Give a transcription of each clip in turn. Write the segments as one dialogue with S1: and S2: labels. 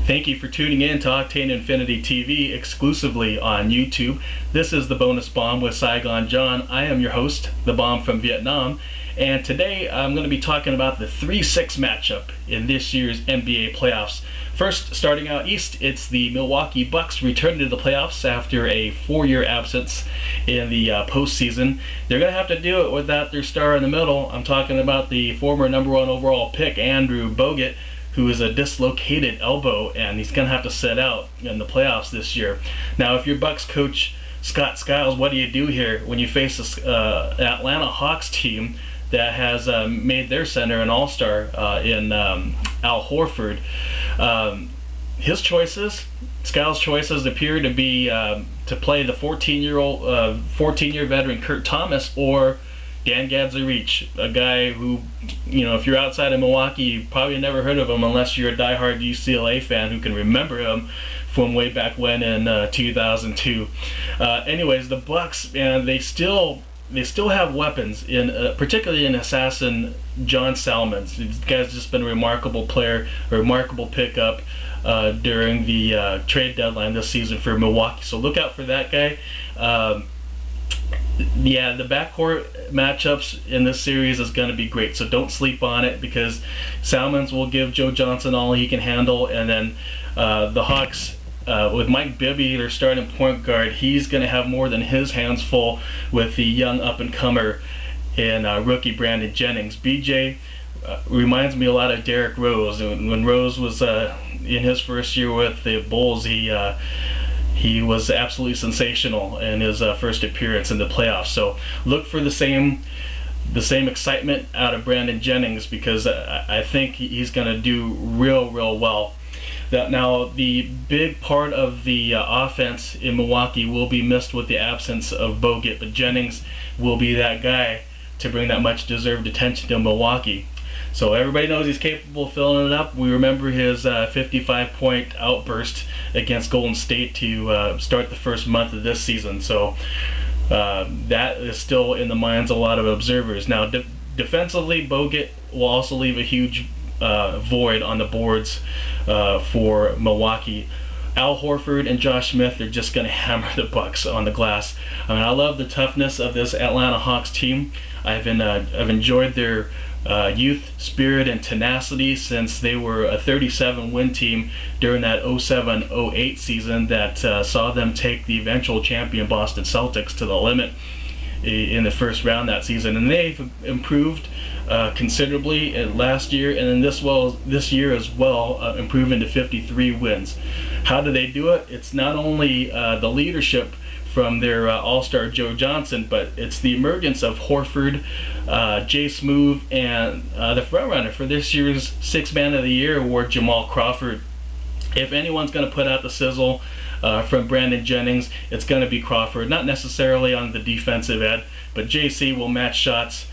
S1: Thank you for tuning in to Octane Infinity TV exclusively on YouTube. This is the Bonus Bomb with Sai Gon John. I am your host, the Bomb from Vietnam, and today I'm going to be talking about the 3-6 matchup in this year's NBA playoffs. First, starting out east, it's the Milwaukee Bucks returning to the playoffs after a 4-year absence in the postseason. They're going to have to do it without their star in the middle. I'm talking about the former #1 overall pick, Andrew Bogut, who is a dislocated elbow, and he's going to have to sit out in the playoffs this year. Now, if you're Bucks coach Scott Skiles, what do you do here when you face an Atlanta Hawks team that has made their center an all-star in Al Horford? His choices, Skiles' choices, appear to be to play the 14-year veteran Kurt Thomas or Dan Gadzuric, a guy who, if you're outside of Milwaukee, you probably never heard of him unless you're a diehard UCLA fan who can remember him from way back when in 2002. Anyways, the Bucks, man, they still have weapons, particularly in assassin John Salmons. This guy's just been a remarkable player, a remarkable pickup during the trade deadline this season for Milwaukee. So look out for that guy. Yeah, the backcourt matchups in this series is going to be great, so don't sleep on it, because Salmons will give Joe Johnson all he can handle, and then the Hawks, with Mike Bibby, their starting point guard, he's going to have more than his hands full with the young up-and-comer and rookie Brandon Jennings. BJ reminds me a lot of Derrick Rose. When Rose was in his first year with the Bulls, he was absolutely sensational in his first appearance in the playoffs. So look for the same excitement out of Brandon Jennings, because I think he's going to do real well. Now, the big part of the offense in Milwaukee will be missed with the absence of Bogut, but Jennings will be that guy to bring that much deserved attention to Milwaukee. So everybody knows he's capable of filling it up. We remember his 55-point outburst against Golden State to start the first month of this season. So that is still in the minds of a lot of observers. Now, defensively, Bogut will also leave a huge void on the boards for Milwaukee. Al Horford and Josh Smith are just going to hammer the Bucks on the glass. I mean, I love the toughness of this Atlanta Hawks team. I've enjoyed their youth spirit and tenacity since they were a 37-win team during that 07-08 season that saw them take the eventual champion Boston Celtics to the limit in the first round that season, and they've improved considerably last year, and then this year as well, improving to 53 wins. How do they do it? It's not only the leadership from their all-star Joe Johnson, but it's the emergence of Horford, Jay Smooth, and the frontrunner for this year's 6th Man of the Year award, Jamal Crawford. If anyone's going to put out the sizzle from Brandon Jennings, it's going to be Crawford. Not necessarily on the defensive end, but JC will match shots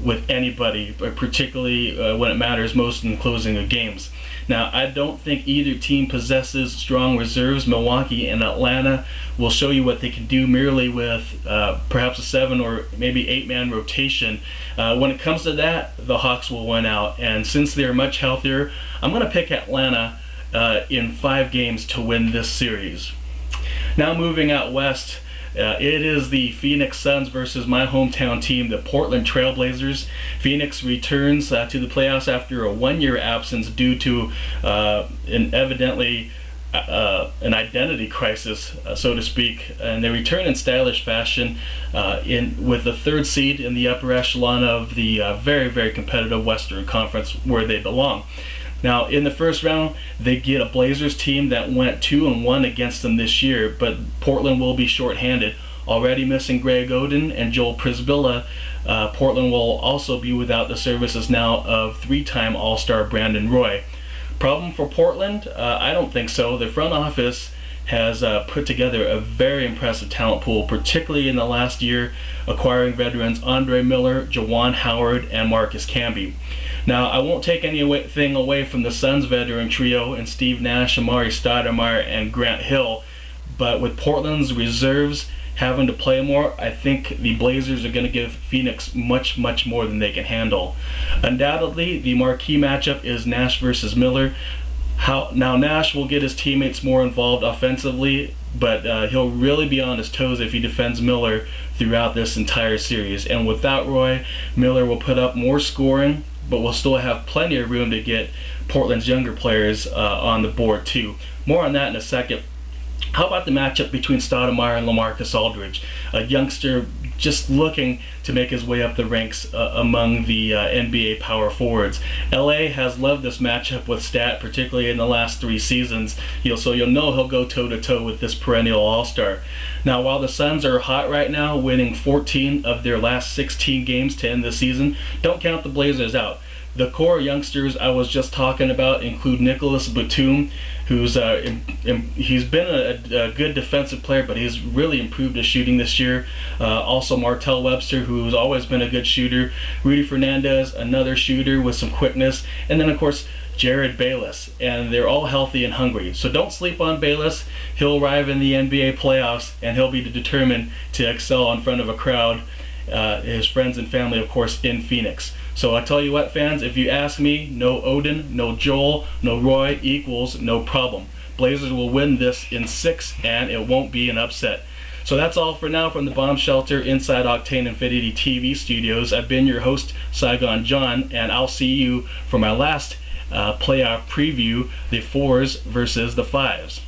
S1: with anybody, particularly when it matters most in closing of games. Now, I don't think either team possesses strong reserves. Milwaukee and Atlanta will show you what they can do merely with perhaps a 7 or maybe 8-man rotation. When it comes to that, the Hawks will win out, and since they're much healthier, I'm going to pick Atlanta in 5 games to win this series. Now, moving out west, it is the Phoenix Suns versus my hometown team, the Portland Trailblazers. Phoenix returns to the playoffs after a 1-year absence due to an identity crisis, so to speak, and they return in stylish fashion with the 3rd seed in the upper echelon of the very competitive Western Conference, where they belong. Now, in the first round, they get a Blazers team that went 2-1 against them this year, but Portland will be shorthanded. Already missing Greg Oden and Joel Prisbilla, Portland will also be without the services now of 3-time All-Star Brandon Roy. Problem for Portland? I don't think so. The front office has put together a very impressive talent pool, particularly in the last year, acquiring veterans Andre Miller, Juwan Howard, and Marcus Camby. Now, I won't take anything away from the Suns veteran trio and Steve Nash, Amari Stoudemire, and Grant Hill, but with Portland's reserves having to play more, I think the Blazers are going to give Phoenix much more than they can handle. Undoubtedly, the marquee matchup is Nash versus Miller. Now Nash will get his teammates more involved offensively, but he'll really be on his toes if he defends Miller throughout this entire series. And without Roy, Miller will put up more scoring, but will still have plenty of room to get Portland's younger players on the board too. More on that in a second. How about the matchup between Stoudemire and LaMarcus Aldridge, a youngster just looking to make his way up the ranks among the NBA power forwards. LA has loved this matchup with Stat, particularly in the last 3 seasons. So you'll know he'll go toe-to-toe with this perennial all-star. Now, while the Suns are hot right now, winning 14 of their last 16 games to end the season, don't count the Blazers out. The core youngsters I was just talking about include Nicholas Batum, who's he's been a good defensive player, but he's really improved his shooting this year. Also Martell Webster, who's always been a good shooter. Rudy Fernandez, another shooter with some quickness. And then, of course, Jared Bayless. And they're all healthy and hungry. So don't sleep on Bayless. He'll arrive in the NBA playoffs, and he'll be determined to excel in front of a crowd, his friends and family, of course, in Phoenix. So I tell you what, fans, if you ask me, no Odin, no Joel, no Roy equals no problem. Blazers will win this in 6, and it won't be an upset. So that's all for now from the Bomb Shelter inside Octane Infinity TV studios. I've been your host, Sai Gon John, and I'll see you for my last playoff preview, the 4's versus the 5's.